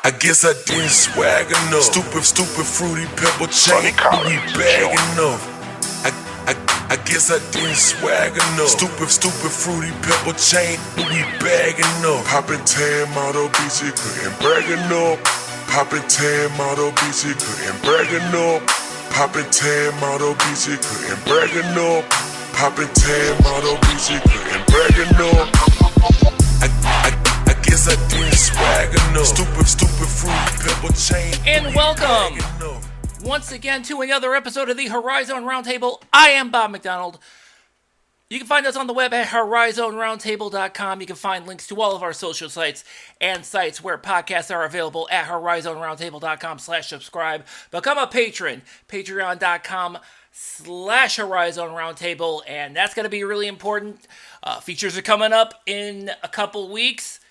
I guess I didn't swag enough. Stupid fruity pebble chain. We bag enough. I guess I didn't swag enough. Stupid fruity pebble chain. We bag enough. Poppin' tan model BC couldn't brag enough. Poppin' tan model BC couldn't brag enough. Poppin' tan model BC couldn't brag enough. Poppin' tan model BC couldn't brag enough. I guess I didn't swag enough. Stupid fruity pebble chain. And welcome once again to another episode of the Horizon Roundtable. I am Bob McDonald. You can find us on the web at horizonroundtable.com. You can find links to all of our social sites and sites where podcasts are available at horizonroundtable.com/subscribe. Become a patron, patreon.com/horizonroundtable, and that's going to be really important. Features are coming up in a couple weeks.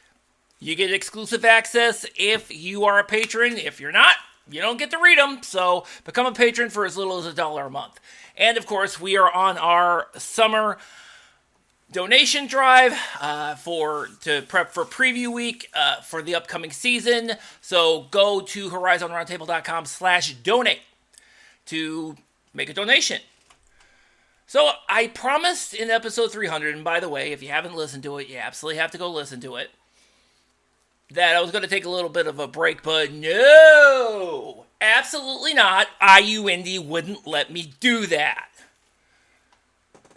You get exclusive access if you are a patron. If you're not, you don't get to read them. So become a patron for as little as $1 a month. And of course, we are on our summer donation drive to prep for preview week for the upcoming season. So go to horizonroundtable.com/donate to make a donation. So I promised in episode 300, and by the way, if you haven't listened to it, you absolutely have to go listen to it, that I was going to take a little bit of a break, but no, absolutely not. IU Indy wouldn't let me do that.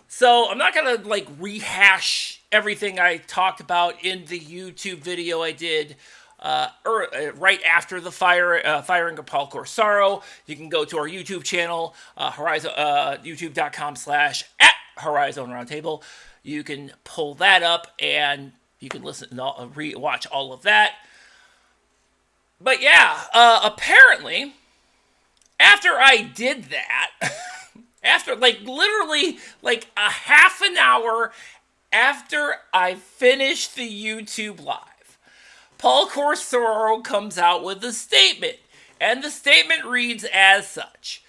So I'm not going to rehash everything I talked about in the YouTube video I did right after the firing of Paul Corsaro. You can go to our YouTube channel, youtube.com/@Horizon Roundtable. You can pull that up and you can listen, watch all of that. But yeah, apparently, after I did that, after literally a half an hour after I finished the YouTube live, Paul Corsaro comes out with a statement. And the statement reads as such: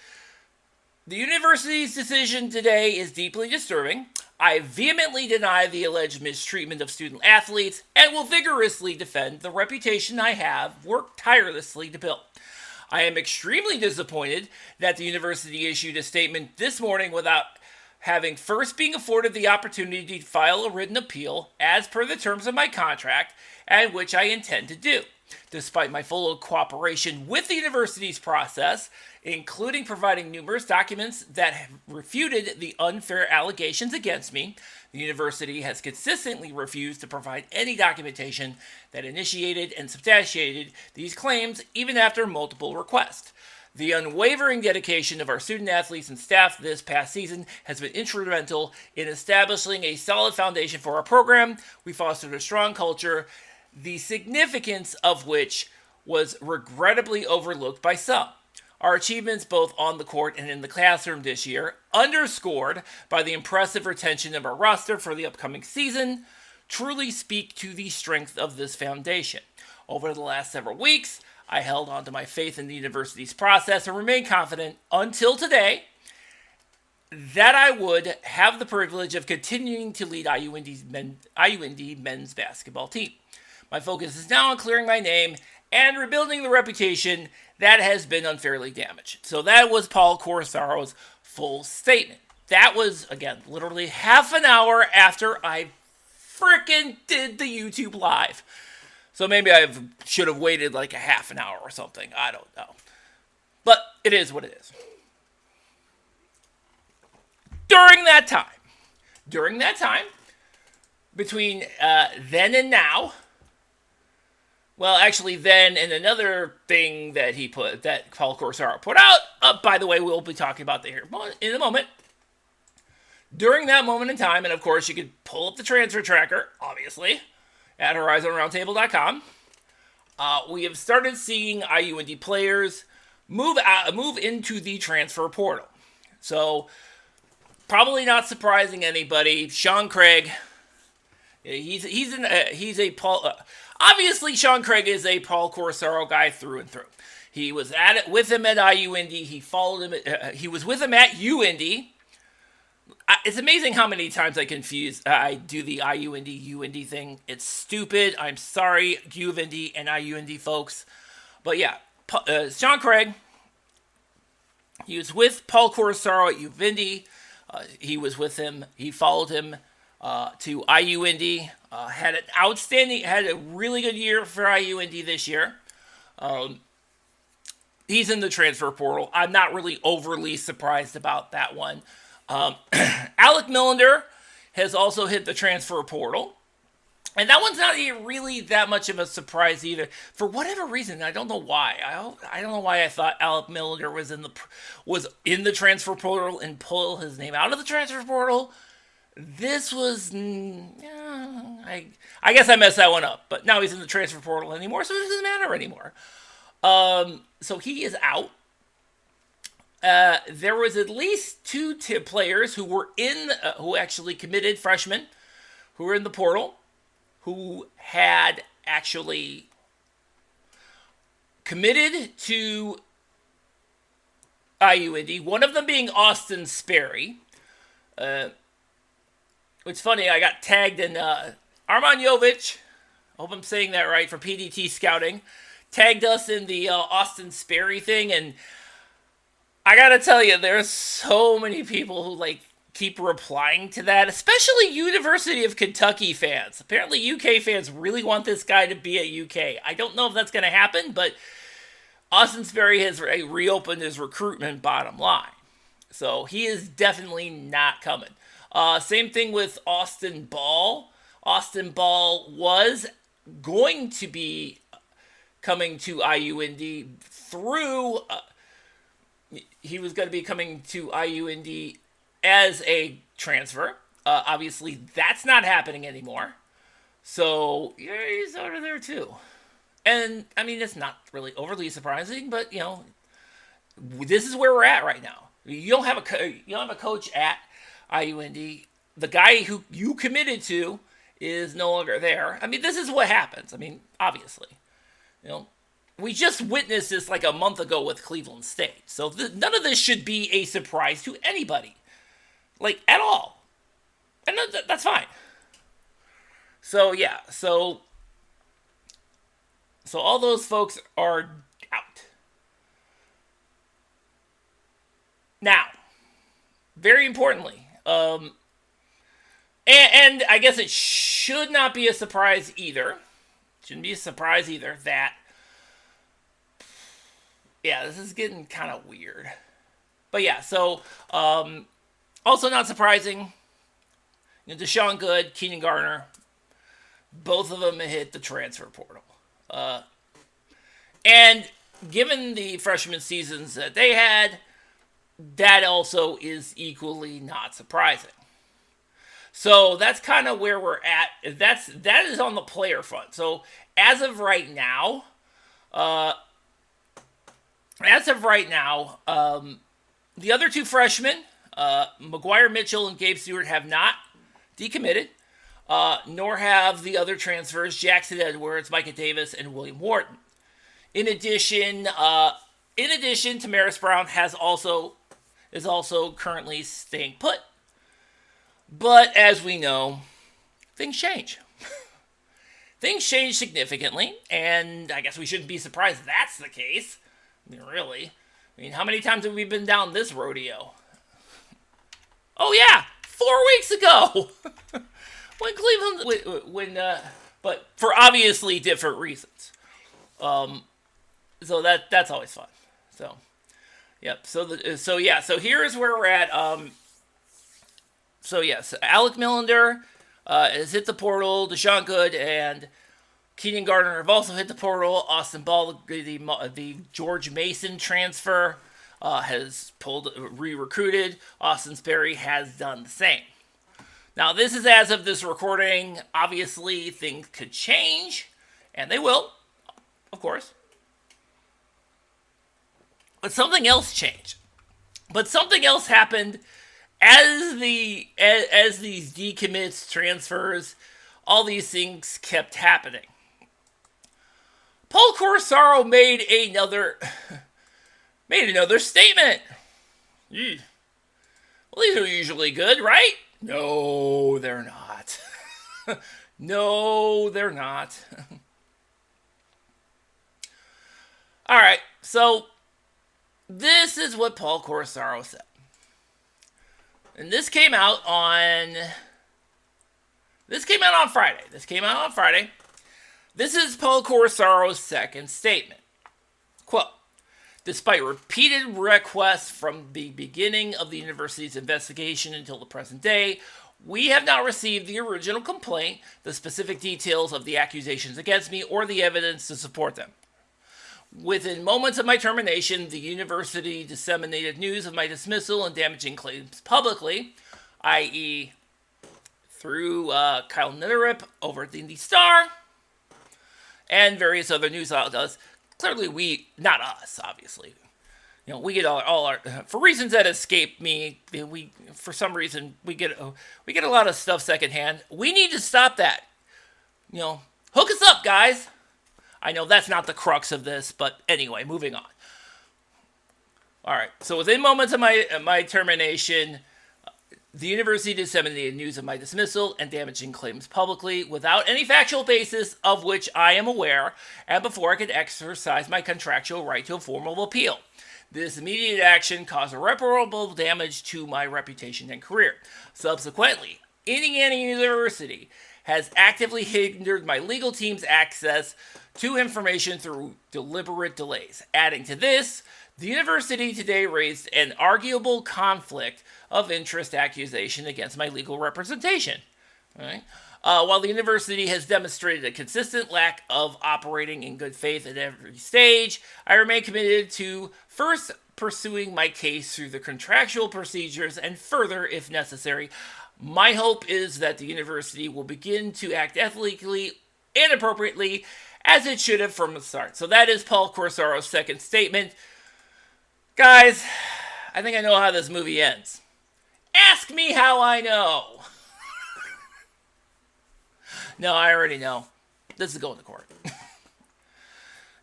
"The university's decision today is deeply disturbing. I vehemently deny the alleged mistreatment of student athletes and will vigorously defend the reputation I have worked tirelessly to build. I am extremely disappointed that the university issued a statement this morning without having first been afforded the opportunity to file a written appeal as per the terms of my contract, and which I intend to do. Despite my full cooperation with the university's process, including providing numerous documents that have refuted the unfair allegations against me, the university has consistently refused to provide any documentation that initiated and substantiated these claims, even after multiple requests. The unwavering dedication of our student athletes and staff this past season has been instrumental in establishing a solid foundation for our program. We fostered a strong culture, the significance of which was regrettably overlooked by some. Our achievements both on the court and in the classroom this year, underscored by the impressive retention of our roster for the upcoming season, truly speak to the strength of this foundation. Over the last several weeks, I held on to my faith in the university's process and remain confident until today that I would have the privilege of continuing to lead IU Indy men's basketball team. My focus is now on clearing my name and rebuilding the reputation that has been unfairly damaged." So that was Paul Corsaro's full statement. That was, again, literally half an hour after I frickin' did the YouTube live. So maybe I should have waited a half an hour or something. I don't know. But it is what it is. During that time, between then and now, well, actually, then and another thing that Paul Corsaro put out. By the way, we'll be talking about that here in a moment. During that moment in time, and of course, you could pull up the transfer tracker, obviously, at horizonroundtable.com. We have started seeing IU Indy players move into the transfer portal. So, probably not surprising anybody. Sean Craig, obviously, Sean Craig is a Paul Corsaro guy through and through. He was with him at IU Indy. He followed him. He was with him at U Indy. It's amazing how many times I do the IU Indy, U Indy thing. It's stupid. I'm sorry, U of Indy and IU Indy folks. But yeah, Sean Craig, he was with Paul Corsaro at IU Indy. He was with him. He followed him to IU Indy. Had a really good year for IU Indy this year. He's in the transfer portal. I'm not really overly surprised about that one. Alec Millender has also hit the transfer portal. And that one's not really that much of a surprise either. For whatever reason, I don't know why. I don't know why I thought Alec Millender was in the transfer portal and pull his name out of the transfer portal. This was, I guess I messed that one up. But now he's in the transfer portal anymore, so it doesn't matter anymore. So he is out. There was at least two players who were who actually committed, freshmen, who were in the portal, who had actually committed to IU Indy. One of them being Austin Sperry. It's funny, I got tagged in Arman Jovic, I hope I'm saying that right, for PDT Scouting, tagged us in the Austin Sperry thing, and I gotta tell you, there's so many people who keep replying to that, especially University of Kentucky fans. Apparently UK fans really want this guy to be at UK. I don't know if that's going to happen, but Austin Sperry has reopened his recruitment, bottom line. So he is definitely not coming. Same thing with Austin Ball. Austin Ball was going to be coming to IU Indy through... he was going to be coming to IU Indy as a transfer. Obviously, that's not happening anymore. So, yeah, he's over there too. And, I mean, it's not really overly surprising, but, this is where we're at right now. You don't have a coach at IU Indy. The guy who you committed to is no longer there. I mean, this is what happens. I mean, obviously. We just witnessed this a month ago with Cleveland State. So none of this should be a surprise to anybody. At all. And that's fine. So, yeah. So all those folks are out. Now, very importantly, and I guess it should not be a surprise either. Shouldn't be a surprise either that, yeah, this is getting kind of weird. But yeah, so, also not surprising, Deshaun Good, Keenan Garner, both of them hit the transfer portal. And given the freshman seasons that they had, that also is equally not surprising. So that's kind of where we're at. That is on the player front. So as of right now, the other two freshmen, McGuire Mitchell and Gabe Stewart, have not decommitted, nor have the other transfers, Jackson Edwards, Micah Davis, and William Wharton. In addition, Tamaris Brown is also currently staying put. But as we know, things change. Things change significantly, and I guess we shouldn't be surprised that's the case. I mean, really. I mean, how many times have we been down this rodeo? Oh yeah, 4 weeks ago! When Cleveland... but for obviously different reasons. So that's always fun. So, yep. So here's where we're at. So yes, Alec Millender has hit the portal. Deshaun Good and Keenan Garner have also hit the portal. Austin Ball, the George Mason transfer, has re-recruited. Austin Sperry has done the same. Now, this is as of this recording. Obviously, things could change, and they will, of course. But something else changed. But something else happened as these decommits, transfers, all these things kept happening. Paul Corsaro made another statement. Well, these are usually good, right? No, they're not. No, they're not. All right, so this is what Paul Corsaro said. And this came out on Friday. This is Paul Corsaro's second statement. Quote, despite repeated requests from the beginning of the university's investigation until the present day, we have not received the original complaint, the specific details of the accusations against me, or the evidence to support them. Within moments of my termination, the university disseminated news of my dismissal and damaging claims publicly, i.e., through Kyle Nitterip over at the Indy Star and various other news outlets. Clearly, not us, obviously. We get all our for reasons that escape me. For some reason we get a lot of stuff secondhand. We need to stop that. Hook us up, guys. I know that's not the crux of this, but anyway, moving on. All right. So within moments of my termination, the university disseminated news of my dismissal and damaging claims publicly without any factual basis of which I am aware, and before I could exercise my contractual right to a formal appeal. This immediate action caused irreparable damage to my reputation and career. Subsequently, Indiana University has actively hindered my legal team's access to information through deliberate delays. Adding to this, the university today raised an arguable conflict of interest accusation against my legal representation. All right. While the university has demonstrated a consistent lack of operating in good faith at every stage, I remain committed to first pursuing my case through the contractual procedures and further, if necessary. My hope is that the university will begin to act ethically and appropriately as it should have from the start. So that is Paul Corsaro's second statement. Guys, I think I know how this movie ends. Ask me how I know. No, I already know. This is going to court.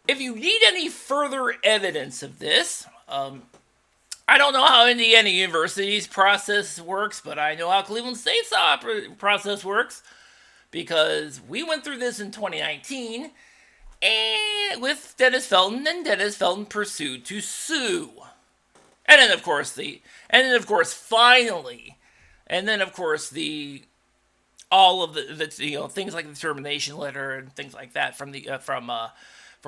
If you need any further evidence of this, I don't know how Indiana University's process works, but I know how Cleveland State's process works, because we went through this in 2019 and with Dennis Felton, and Dennis Felton pursued to sue. And then, of course, finally, all of the things like the termination letter and things like that from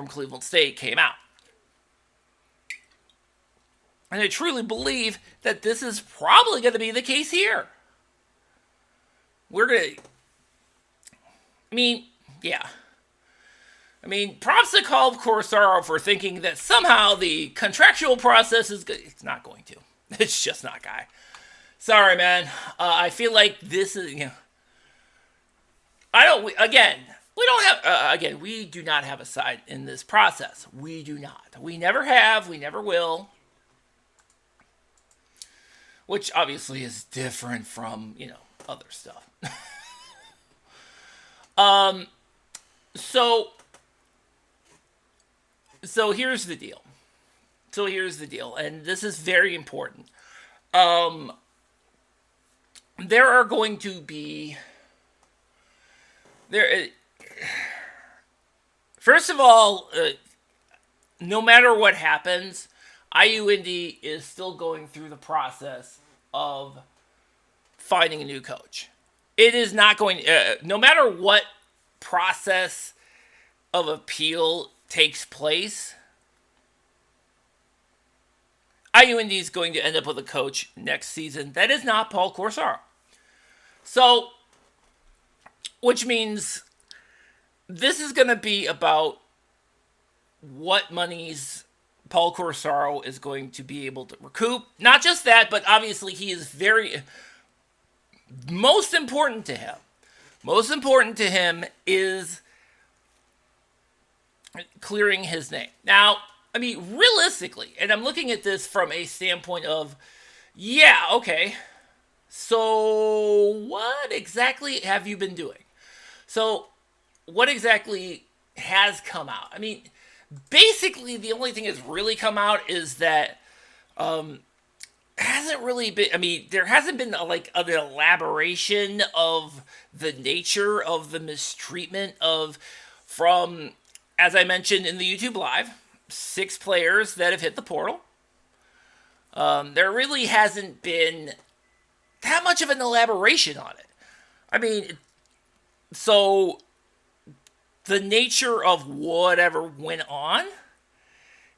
Cleveland State came out. And I truly believe that this is probably going to be the case here. Props to Paul Corsaro for thinking that somehow the contractual process is good. It's not going to. It's just not, guy. Sorry, man. I feel like this is, we do not have a side in this process. We do not. We never have. We never will. Which obviously is different from, other stuff. So here's the deal. And this is very important. There are going to be... First of all, no matter what happens, IU Indy is still going through the process of finding a new coach. It is not going... no matter what process of appeal takes place, IU Indy is going to end up with a coach next season that is not Paul Corsaro. So, which means this is going to be about what monies Paul Corsaro is going to be able to recoup. Not just that, but obviously he is most important to him is clearing his name. Now, realistically, and I'm looking at this from a standpoint of, so what exactly have you been doing? So, what exactly has come out? Basically, the only thing that's really come out is that hasn't really been, there hasn't been an elaboration of the nature of the mistreatment from, as I mentioned in the YouTube Live, 6 players that have hit the portal. There really hasn't been that much of an elaboration on it. I mean, so the nature of whatever went on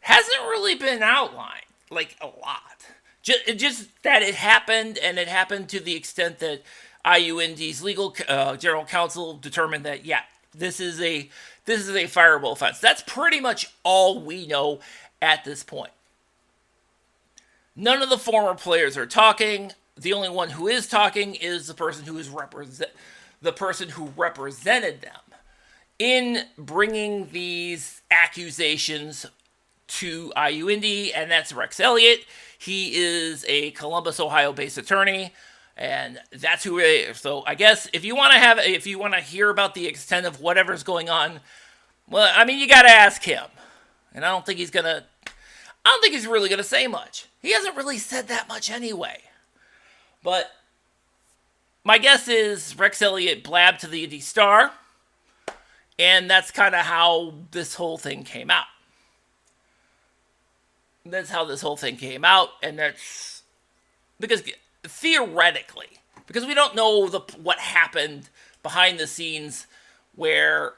hasn't really been outlined, like, a lot. Just that it happened, and it happened to the extent that IU Indy's legal general counsel determined that, yeah, this is a fireable offense. That's pretty much all we know at this point. None of the former players are talking. The only one who is talking is the person who represented them in bringing these accusations to IU Indy, and that's Rex Elliott. He is a Columbus, Ohio-based attorney, and that's who it is. So I guess if you want to hear about the extent of whatever's going on, well, I mean, you got to ask him. And I don't think he's really gonna say much. He hasn't really said that much anyway. But my guess is Rex Elliott blabbed to the Indy Star, and that's kind of how this whole thing came out. And that's because theoretically, because we don't know what happened behind the scenes where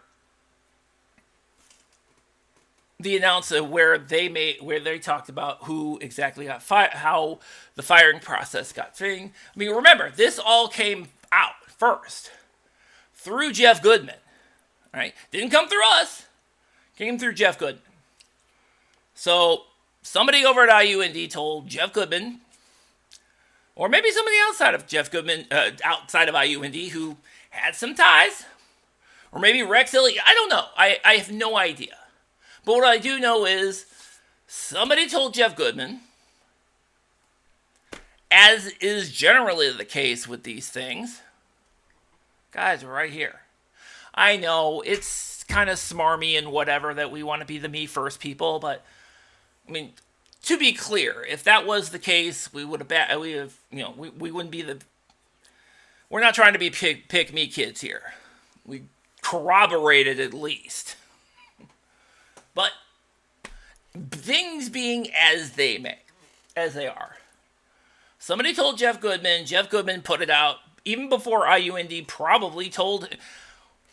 the announcement where they talked about who exactly got fired, how the firing process got thing. I mean, remember, this all came out first through Jeff Goodman, right? Didn't come through us. Came through Jeff Goodman. So somebody over at IU Indy told Jeff Goodman, or maybe somebody outside of Jeff Goodman, outside of IU Indy, who had some ties, or maybe Rex Elliott. I don't know. I have no idea. But what I do know is somebody told Jeff Goodman, as is generally the case with these things. Guys, we're right here. I know it's kind of smarmy and whatever that we want to be the me first people, but I mean, to be clear, if that was the case, we wouldn't be we're not trying to be pick me kids here. We corroborated at least. But things being as they are. Somebody told Jeff Goodman. Jeff Goodman put it out even before IU Indy probably told.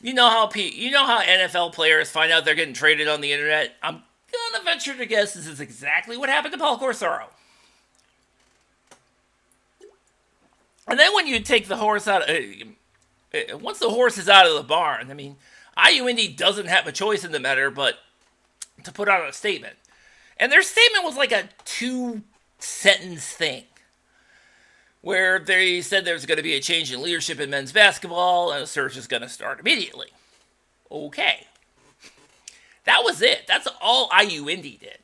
You know how NFL players find out they're getting traded on the internet. I'm gonna venture to guess this is exactly what happened to Paul Corsaro. And then when you take the horse out, once the horse is out of the barn, I mean, IU Indy doesn't have a choice in the matter, but to put out a statement. And their statement was like a 2-sentence thing, where they said there's going to be a change in leadership in men's basketball, and a search is going to start immediately. Okay. That was it. That's all IU Indy did.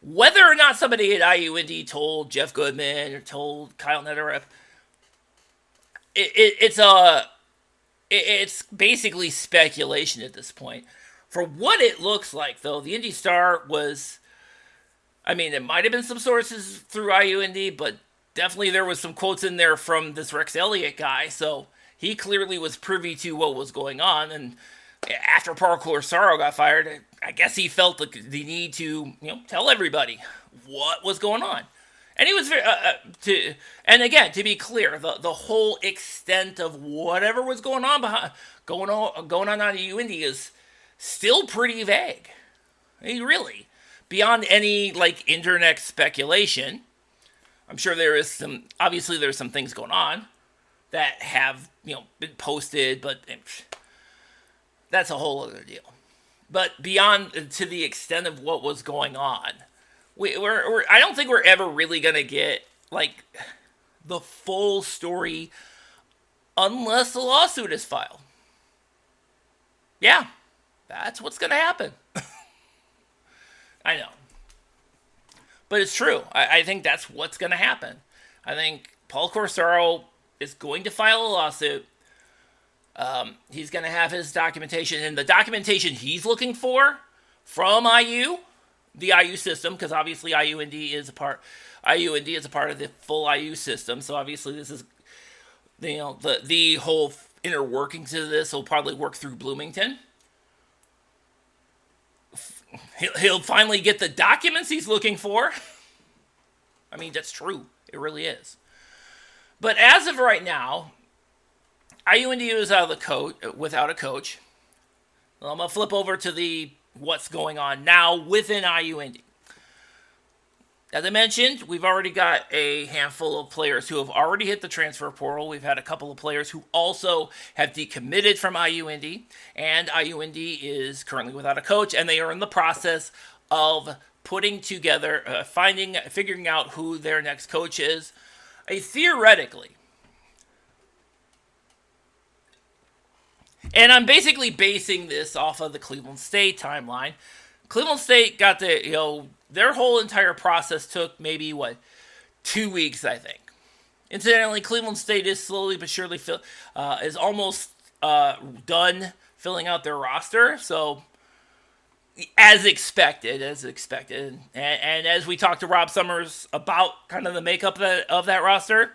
Whether or not somebody at IU Indy told Jeff Goodman or told Kyle Nedereff, it's basically speculation at this point. For what it looks like, though, the Indy Star was, I mean, it might have been some sources through IU Indy, but definitely there was some quotes in there from this Rex Elliott guy, so he clearly was privy to what was going on, and after Paul Corsaro got fired, I guess he felt the need to, tell everybody what was going on. And he was very, and again, to be clear, the whole extent of whatever was going on going on IU Indy is still pretty vague. I mean, really. Beyond any, internet speculation, I'm sure there's some things going on that have, been posted, but that's a whole other deal. But beyond, to the extent of what was going on, I don't think we're ever really going to get, the full story unless the lawsuit is filed. Yeah. That's what's going to happen. I know. But it's true. I think that's what's going to happen. I think Paul Corsaro is going to file a lawsuit. He's going to have his documentation. And the documentation he's looking for from the IU system, because obviously IU Indy is a part of the full IU system. So obviously this is, the whole inner workings of this will probably work through Bloomington. He'll finally get the documents he's looking for. I mean, that's true. It really is. But as of right now, IU Indy is without a coach. Well, I'm going to flip over to what's going on now within IU Indy. As I mentioned, we've already got a handful of players who have already hit the transfer portal. We've had a couple of players who also have decommitted from IU Indy. And IU Indy is currently without a coach, and they are in the process of putting together, figuring out who their next coach is. Theoretically. And I'm basically basing this off of the Cleveland State timeline. Cleveland State got their whole entire process took maybe, 2 weeks, I think. Incidentally, Cleveland State is slowly but surely is almost done filling out their roster. So, as expected. And as we talked to Rob Summers about kind of the makeup of that roster,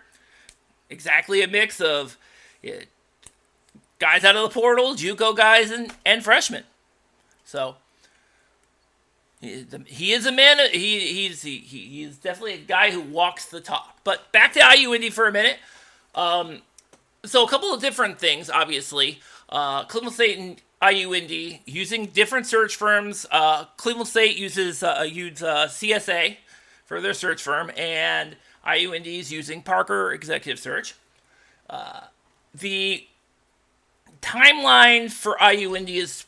exactly a mix of guys out of the portal, JUCO guys, and freshmen. So, he is a man. He's definitely a guy who walks the talk. But back to IU Indy for a minute. So a couple of different things, obviously. Cleveland State and IU Indy using different search firms. Cleveland State uses CSA for their search firm, and IU Indy is using Parker Executive Search. The timeline for IU Indy is,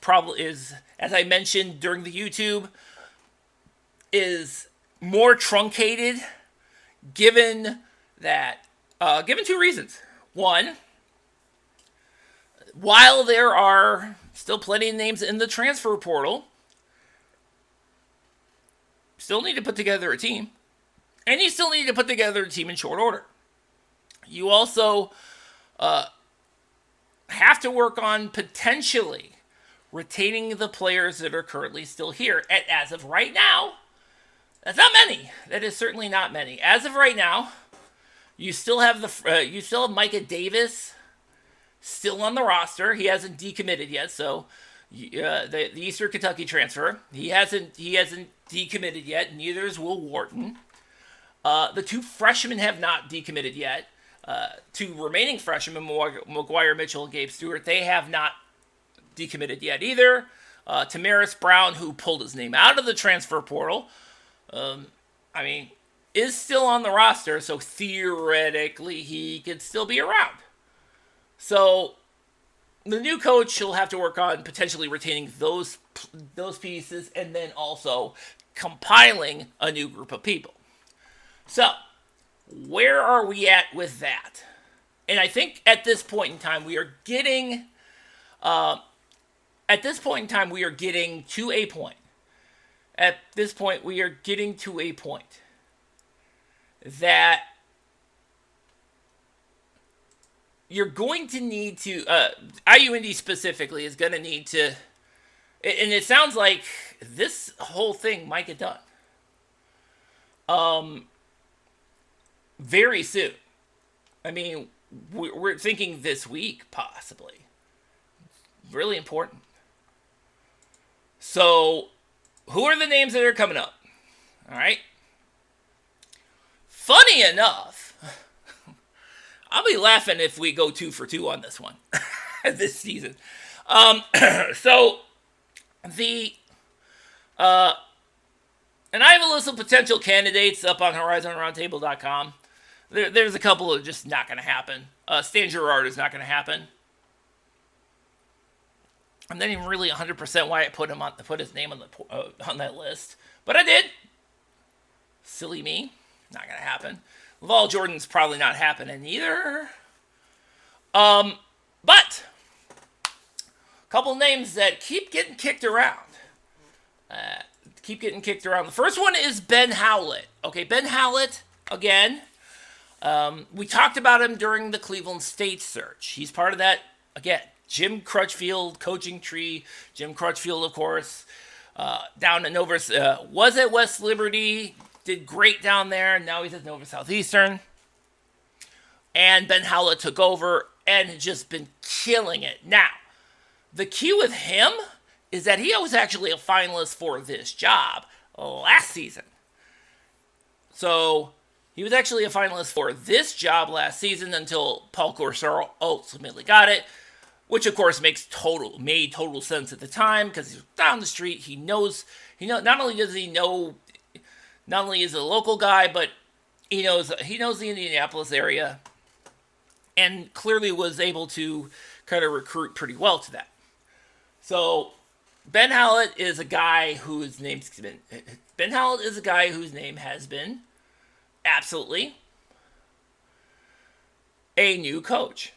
as I mentioned during the YouTube, is more truncated given two reasons. One, while there are still plenty of names in the transfer portal, still need to put together a team. And you still need to put together a team in short order. You also have to work on potentially retaining the players that are currently still here. And as of right now, that's not many. That is certainly not many. As of right now, you still have Micah Davis still on the roster. He hasn't decommitted yet, so the Eastern Kentucky transfer. He hasn't decommitted yet. Neither is Will Wharton. The two freshmen have not decommitted yet. Two remaining freshmen, McGuire Mitchell and Gabe Stewart, they have not decommitted yet either. Tamaris Brown, who pulled his name out of the transfer portal, is still on the roster, so theoretically he could still be around. So the new coach will have to work on potentially retaining those pieces and then also compiling a new group of people. So, where are we at with that? And I think at this point in time we are getting to a point. At this point, we are getting to a point that you're going to need to, IU Indy specifically is going to need to, and it sounds like this whole thing might get done very soon. I mean, we're thinking this week, possibly. Really important. So, who are the names that are coming up? All right. Funny enough, I'll be laughing if we go 2 for 2 on this one this season. And I have a list of potential candidates up on HorizonRoundtable.com. There's a couple of just not going to happen. Stan Gerard is not going to happen. I'm not even really 100% why I put his name on that list, but I did. Silly me, not gonna happen. Laval Jordan's probably not happening either. But a couple names that keep getting kicked around. The first one is Ben Howlett. Okay, Ben Howlett again. We talked about him during the Cleveland State search. He's part of that again. Jim Crutchfield coaching tree. Jim Crutchfield, of course, down at Nova, was at West Liberty, did great down there, and now he's at Nova Southeastern. And Ben Howlett took over and has just been killing it. Now, the key with him is that he was actually a finalist for this job last season. So he was actually a finalist for this job last season until Paul Corsaro ultimately got it, which of course made total sense at the time because he's down the street. Not only is he a local guy, but he knows the Indianapolis area, and clearly was able to kind of recruit pretty well to that. So Ben Hallett is a guy whose name has been absolutely a new coach,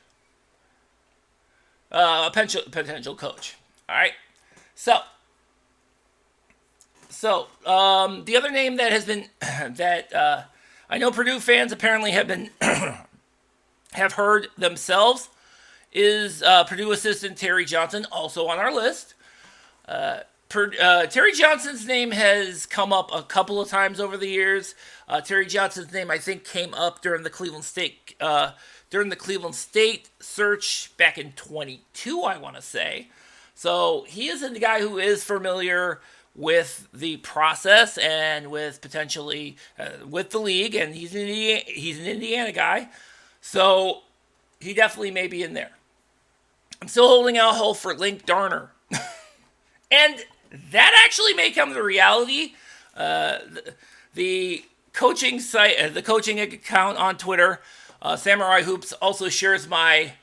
a potential coach. All right, so the other name that has been that I know Purdue fans apparently have heard themselves is Purdue assistant Terry Johnson, also on our list. Terry Johnson's name has come up a couple of times over the years. Terry Johnson's name, I think, came up during the Cleveland State search back in 22, I want to say. So he is a guy who is familiar with the process and with potentially with the league, and he's an Indiana guy, so he definitely may be in there. I'm still holding out hope for Link Darner. And that actually may come to reality. The coaching site, the coaching account on Twitter, Samurai Hoops, also shares my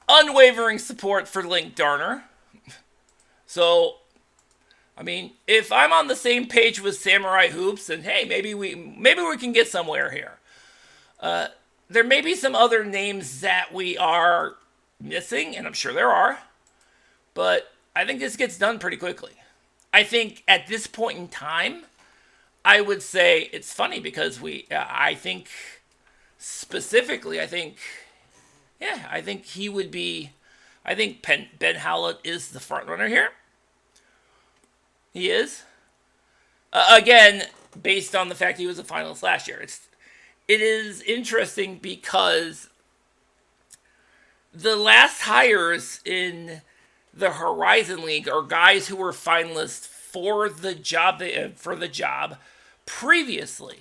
unwavering support for Link Darner. So, I mean, if I'm on the same page with Samurai Hoops, then hey, maybe we can get somewhere here. There may be some other names that we are missing, and I'm sure there are, but I think this gets done pretty quickly. I think at this point in time, I would say it's funny because I think he would be, I think Ben Hallett is the front runner here. He is. Again, based on the fact he was a finalist last year. It is interesting because the last hires in the Horizon League are guys who were finalists for the job previously.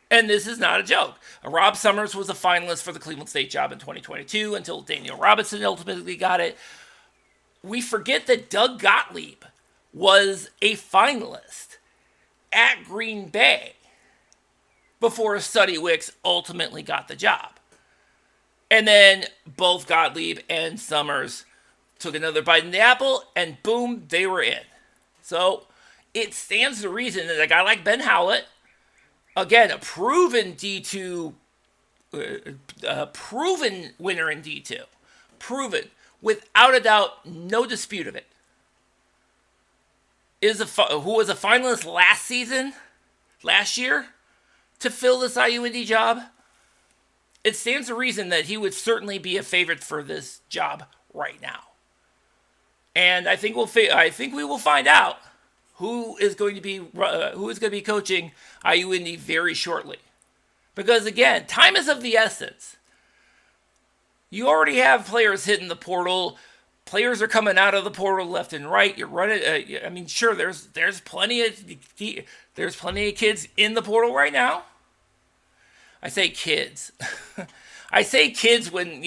And this is not a joke. Rob Summers was a finalist for the Cleveland State job in 2022 until Daniel Robinson ultimately got it. We forget that Doug Gottlieb was a finalist at Green Bay before Sonny Wicks ultimately got the job. And then both Gottlieb and Summers took another bite in the apple, and boom, they were in. So it stands to reason that a guy like Ben Hallett, again, a proven D2, proven winner in D2, proven, without a doubt, no dispute of it, who was a finalist last year, to fill this IU Indy job. It stands to reason that he would certainly be a favorite for this job right now. And I think we will find out who is going to be coaching IU Indy very shortly. Because again, time is of the essence. You already have players hitting the portal. Players are coming out of the portal left and right. You're running. I mean, sure, there's plenty of kids in the portal right now. I say kids. I say kids when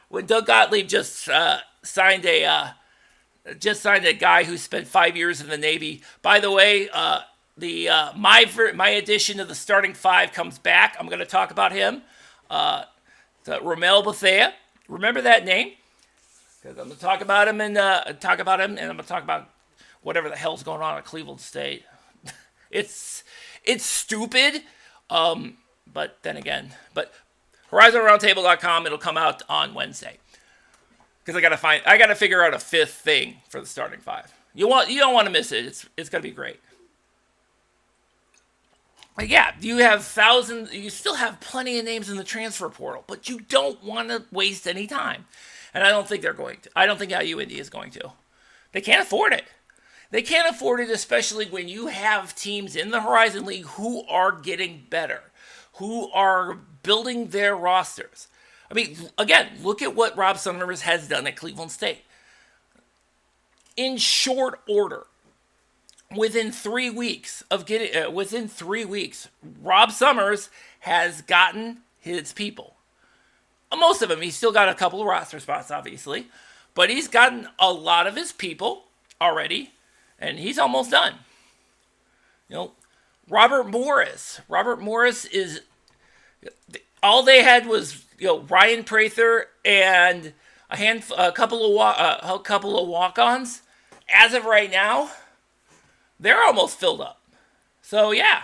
when Doug Gottlieb just signed a guy who spent 5 years in the Navy. By the way, my edition of the starting five comes back. I'm going to talk about him. Romel Bethea. Remember that name? Because I'm going to talk about him and I'm going to talk about whatever the hell's going on at Cleveland State. It's stupid. But then again, HorizonRoundtable.com, it'll come out on Wednesday. Because I gotta figure out a fifth thing for the starting five. You don't want to miss it. It's gonna be great. But yeah, you still have plenty of names in the transfer portal, but you don't want to waste any time. And I don't think they're going to. I don't think IU Indy is going to. They can't afford it. They can't afford it, especially when you have teams in the Horizon League who are getting better, who are building their rosters. I mean, again, look at what Rob Summers has done at Cleveland State. in short order. Within 3 weeks, Rob Summers has gotten his people. Most of them. He's still got a couple of roster spots, obviously. But he's gotten a lot of his people already. And he's almost done. Robert Morris. Robert Morris is... All they had was, Ryan Prather and a couple of walk-ons. As of right now, they're almost filled up. So, yeah.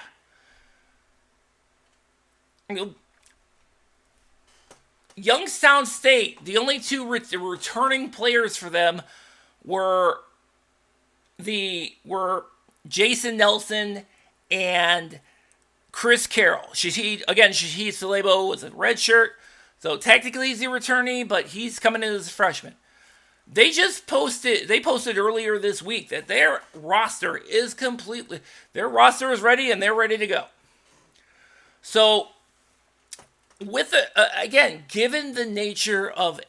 Youngstown State, the only two returning players for them were Jason Nelson and Chris Carroll. Shahid Salebo was a red shirt, so technically he's a returnee, but he's coming in as a freshman. They posted earlier this week that their roster is ready and they're ready to go. So, given the nature of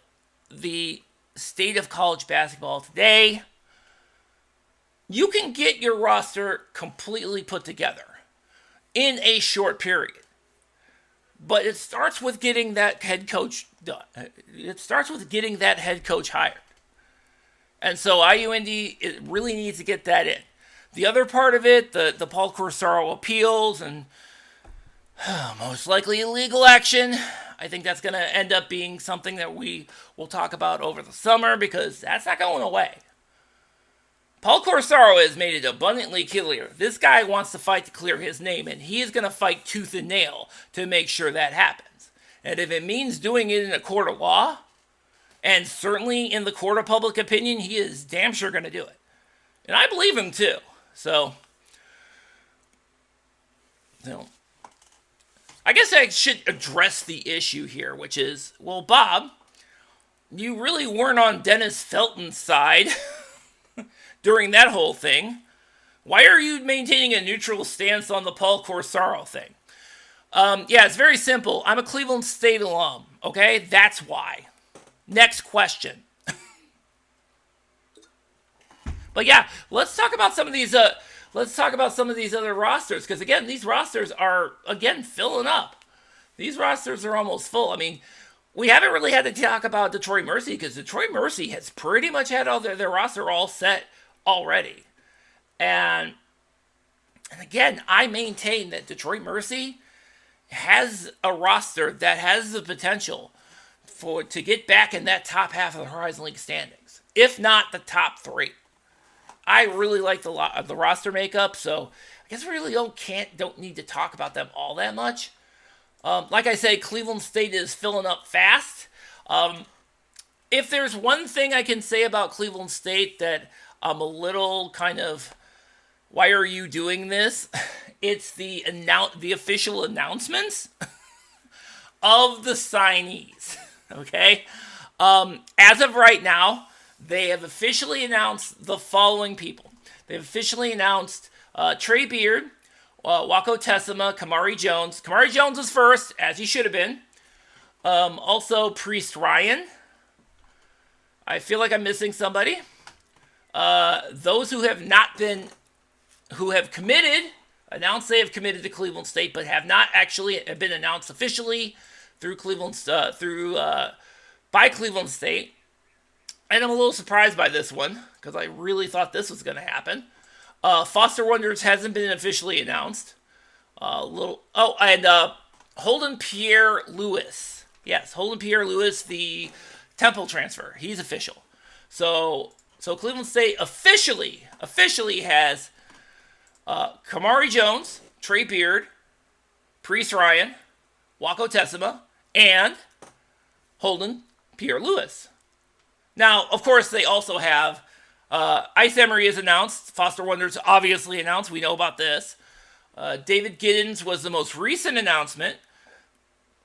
the state of college basketball today, you can get your roster completely put together in a short period. But it starts with getting that head coach done. It starts with getting that head coach hired. And so IU Indy, it really needs to get that in. The other part of it, the Paul Corsaro appeals and most likely illegal action, I think that's going to end up being something that we will talk about over the summer because that's not going away. Paul Corsaro has made it abundantly clear. This guy wants to fight to clear his name, and he is going to fight tooth and nail to make sure that happens. And if it means doing it in a court of law, and certainly in the court of public opinion, he is damn sure going to do it. And I believe him too. So, I guess I should address the issue here, which is, well, Bob, you really weren't on Dennis Felton's side during that whole thing. Why are you maintaining a neutral stance on the Paul Corsaro thing? Yeah, it's very simple. I'm a Cleveland State alum, okay? That's why. Next question. But yeah, let's talk about some of these other rosters, because again, these rosters are filling up. These rosters are almost full. I mean, we haven't really had to talk about Detroit Mercy because Detroit Mercy has pretty much had all their roster all set already. And again, I maintain that Detroit Mercy has a roster that has the potential to get back in that top half of the Horizon League standings, if not the top 3. I really like the roster makeup, so I guess we really don't need to talk about them all that much. Like I said, Cleveland State is filling up fast. If there's one thing I can say about Cleveland State that I'm a little kind of, why are you doing this? It's the official announcements of the signees. Okay? As of right now, they have officially announced the following people. They've officially announced Trey Beard, Wako Tessima, Kamari Jones. Kamari Jones was first, as he should have been. Also, Priest Ryan. I feel like I'm missing somebody. Those who have committed, announced they have committed to Cleveland State, but have not actually been announced officially through by Cleveland State. And I'm a little surprised by this one, because I really thought this was going to happen. Foster Wonders hasn't been officially announced. Holden Pierre Lewis. Yes, Holden Pierre Lewis, the Temple transfer. He's official. So Cleveland State officially has Kamari Jones, Trey Beard, Priest Ryan, Wako Tessima, and Holden Pierre Lewis. Now, of course, they also have Ice Emery is announced. Foster Wonders obviously announced. We know about this. David Giddens was the most recent announcement.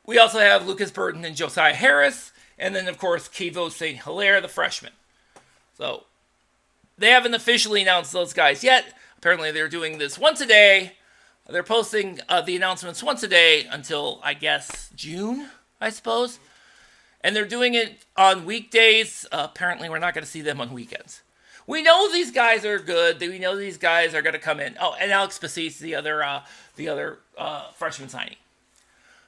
We also have Lucas Burton and Josiah Harris. And then, of course, Kevo St. Hilaire, the freshman. So, they haven't officially announced those guys yet. Apparently, they're doing this once a day. They're posting the announcements once a day until, I guess, June, I suppose. And they're doing it on weekdays. Apparently, we're not going to see them on weekends. we know these guys are good. We know these guys are going to come in. Oh, and Alex Pacis, the other freshman signing.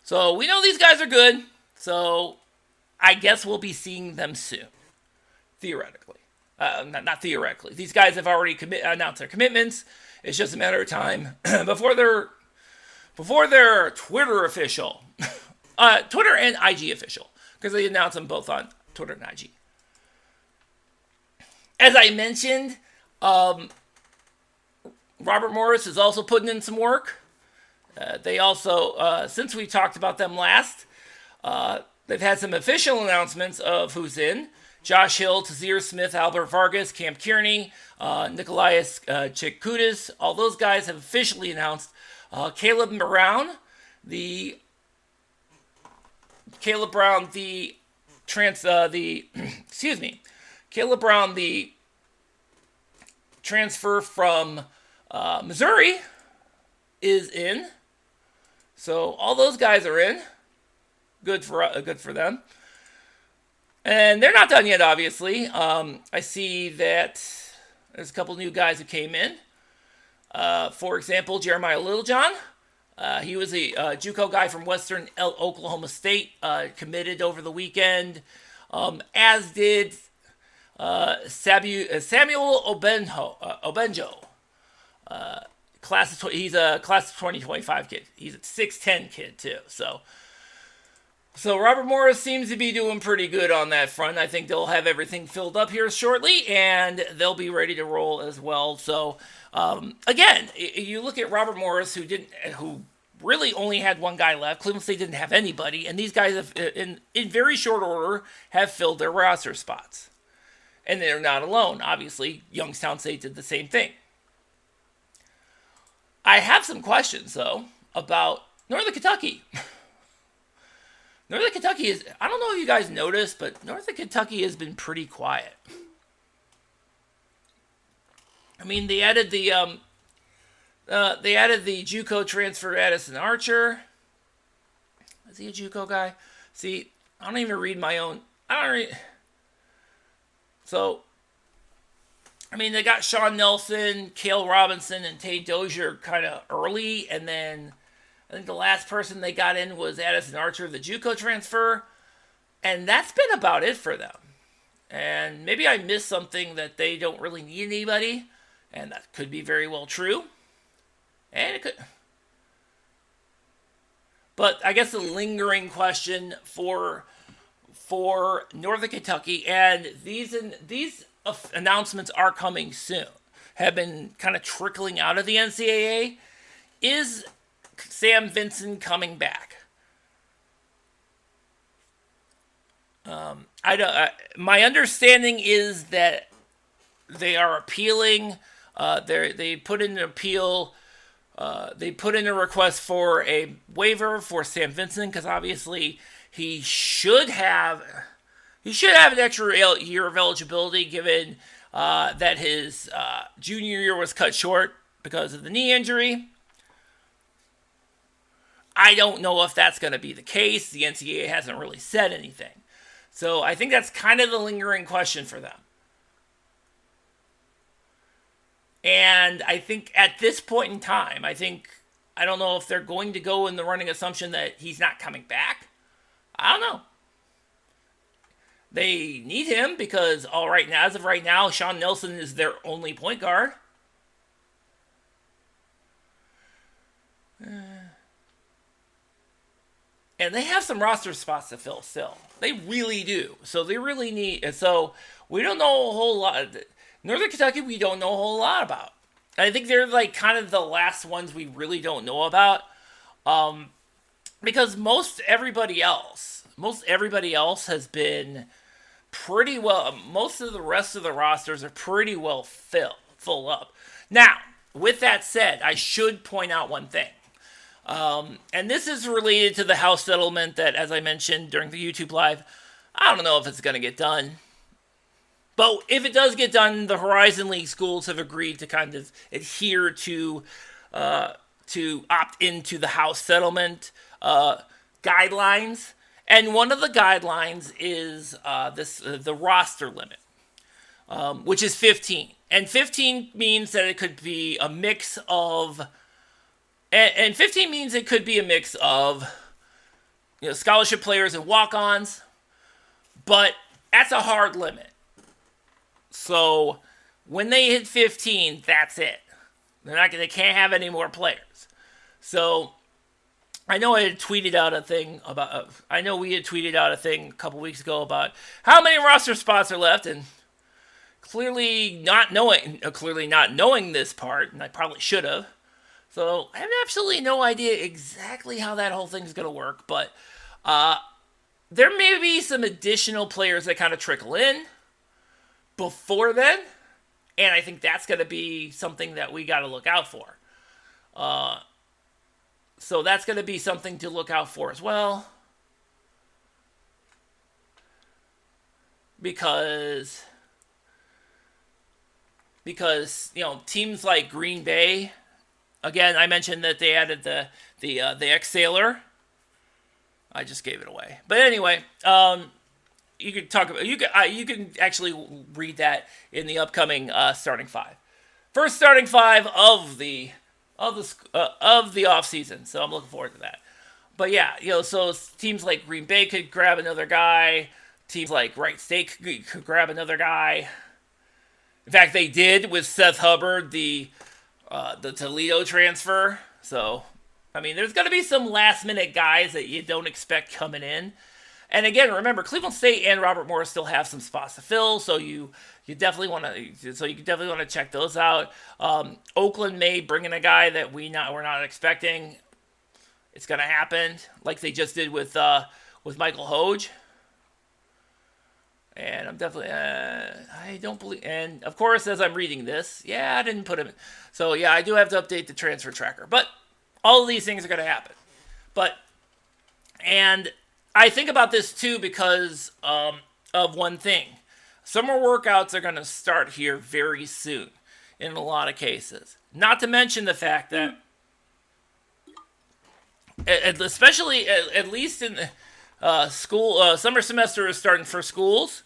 So we know these guys are good. So I guess we'll be seeing them soon, theoretically. Not theoretically. These guys have already announced their commitments. It's just a matter of time before they're Twitter official, Twitter and IG official, because they announced them both on Twitter and IG. As I mentioned, Robert Morris is also putting in some work. They also, since we talked about them last, they've had some official announcements of who's in. Josh Hill, Tazir Smith, Albert Vargas, Cam Kearney, Nikolaius Chikudis. All those guys have officially announced. Caleb Brown, the Caleb Brown, the transfer from Missouri is in. So all those guys are in. Good for them. And they're not done yet, obviously. I see that there's a couple new guys who came in. For example, Jeremiah Littlejohn. He was a JUCO guy from Western Oklahoma State, committed over the weekend, as did Samuel Obenjo. He's a class of 2025 kid. He's a 6'10 kid, too. So Robert Morris seems to be doing pretty good on that front. I think they'll have everything filled up here shortly, and they'll be ready to roll as well. So, again, you look at Robert Morris, who really only had one guy left. Cleveland State didn't have anybody, and these guys have, in very short order, have filled their roster spots. And they're not alone. Obviously, Youngstown State did the same thing. I have some questions, though, about Northern Kentucky. Northern Kentucky is, I don't know if you guys noticed, but Northern Kentucky has been pretty quiet. I mean, they added the JUCO transfer Addison Archer. Is he a JUCO guy? See, I don't even read my own. So, I mean, they got Sean Nelson, Cale Robinson, and Tate Dozier kind of early, and then I think the last person they got in was Addison Archer, the JUCO transfer, and that's been about it for them. And maybe I missed something that they don't really need anybody, and that could be very well true. And it could. But I guess the lingering question for Northern Kentucky, and these announcements are coming soon, have been kind of trickling out of the NCAA, is Sam Vinson coming back? My understanding is that they are appealing. They put in an appeal. They put in a request for a waiver for Sam Vinson because obviously he should have an extra year of eligibility given that his junior year was cut short because of the knee injury. I don't know if that's going to be the case. The NCAA hasn't really said anything. So I think that's kind of the lingering question for them. And I think at this point in time, I don't know if they're going to go in the running assumption that he's not coming back. I don't know. They need him because as of right now, Sean Nelson is their only point guard. And they have some roster spots to fill still. They really do. So they really need. So we don't know a whole lot. Northern Kentucky, we don't know a whole lot about. I think they're like kind of the last ones we really don't know about. Because most everybody else has been pretty well. Most of the rest of the rosters are pretty well full up. Now, with that said, I should point out one thing. And this is related to the house settlement that, as I mentioned during the YouTube live, I don't know if it's going to get done. But if it does get done, the Horizon League schools have agreed to kind of adhere to opt into the house settlement guidelines. And one of the guidelines is the roster limit. which is 15. And 15 means that it could be a mix of... And 15 means it could be a mix of scholarship players and walk-ons, but that's a hard limit. So when they hit 15, that's it. They can't have any more players. So I know I had tweeted out a thing about. I know we had tweeted out a thing a couple weeks ago about how many roster spots are left, and clearly not knowing this part, and I probably should have. So I have absolutely no idea exactly how that whole thing is going to work, but there may be some additional players that kind of trickle in before then, and I think that's going to be something that we got to look out for. So that's going to be something to look out for as well, because teams like Green Bay. Again, I mentioned that they added the ex-Sailor. I just gave it away, but anyway, you could talk about you can actually read that in the upcoming starting five, first starting five of the off season. So I'm looking forward to that. But yeah, so teams like Green Bay could grab another guy. Teams like Wright State could grab another guy. In fact, they did with Seth Hubbard, the Toledo transfer. So, I mean, there's going to be some last-minute guys that you don't expect coming in. And again, remember, Cleveland State and Robert Morris still have some spots to fill, so you definitely want to check those out. Oakland may bring in a guy that we're not expecting. It's going to happen, like they just did with Michael Hoge. And I'm definitely, I don't believe, and of course, as I'm reading this, I didn't put him in. So, I do have to update the transfer tracker. But all of these things are going to happen. And I think about this, too, because of one thing. Summer workouts are going to start here very soon, in a lot of cases. Not to mention the fact that, especially, at least in school, summer semester is starting for schools.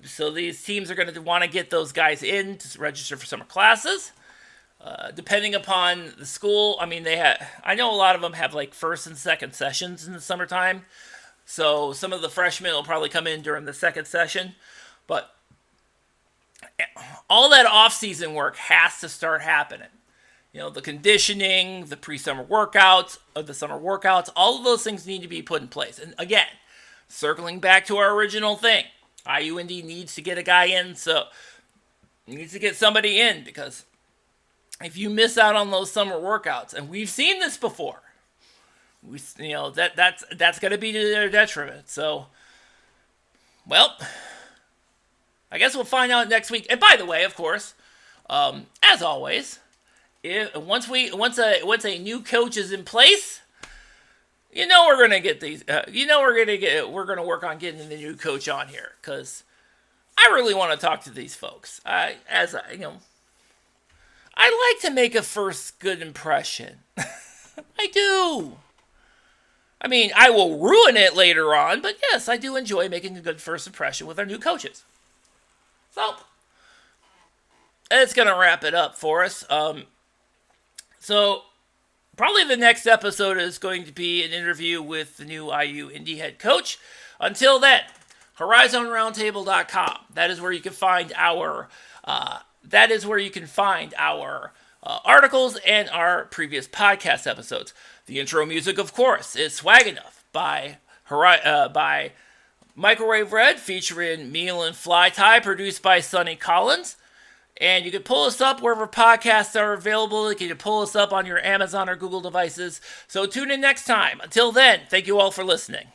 So these teams are going to want to get those guys in to register for summer classes. Depending upon the school, I mean, I know a lot of them have like first and second sessions in the summertime. So some of the freshmen will probably come in during the second session. But all that off-season work has to start happening. The conditioning, the pre-summer workouts, the summer workouts, all of those things need to be put in place. And again, circling back to our original thing, IU Indy needs to get a guy in, so needs to get somebody in, because if you miss out on those summer workouts, and we've seen this before, that's going to be to their detriment. So, well, I guess we'll find out next week. And by the way, of course, as always, once a new coach is in place, we're gonna get these. We're gonna work on getting the new coach on here, because I really want to talk to these folks. I like to make a first good impression. I do. I mean, I will ruin it later on, but yes, I do enjoy making a good first impression with our new coaches. So, it's gonna wrap it up for us. So, probably the next episode is going to be an interview with the new IU Indy head coach. Until then, HorizonRoundtable.com. That is where you can find our articles and our previous podcast episodes. The intro music, of course, is Swag Enough by Microwave Red, featuring Meal and Fly Tie, produced by Sonny Collins. And you can pull us up wherever podcasts are available. You can pull us up on your Amazon or Google devices. So tune in next time. Until then, thank you all for listening.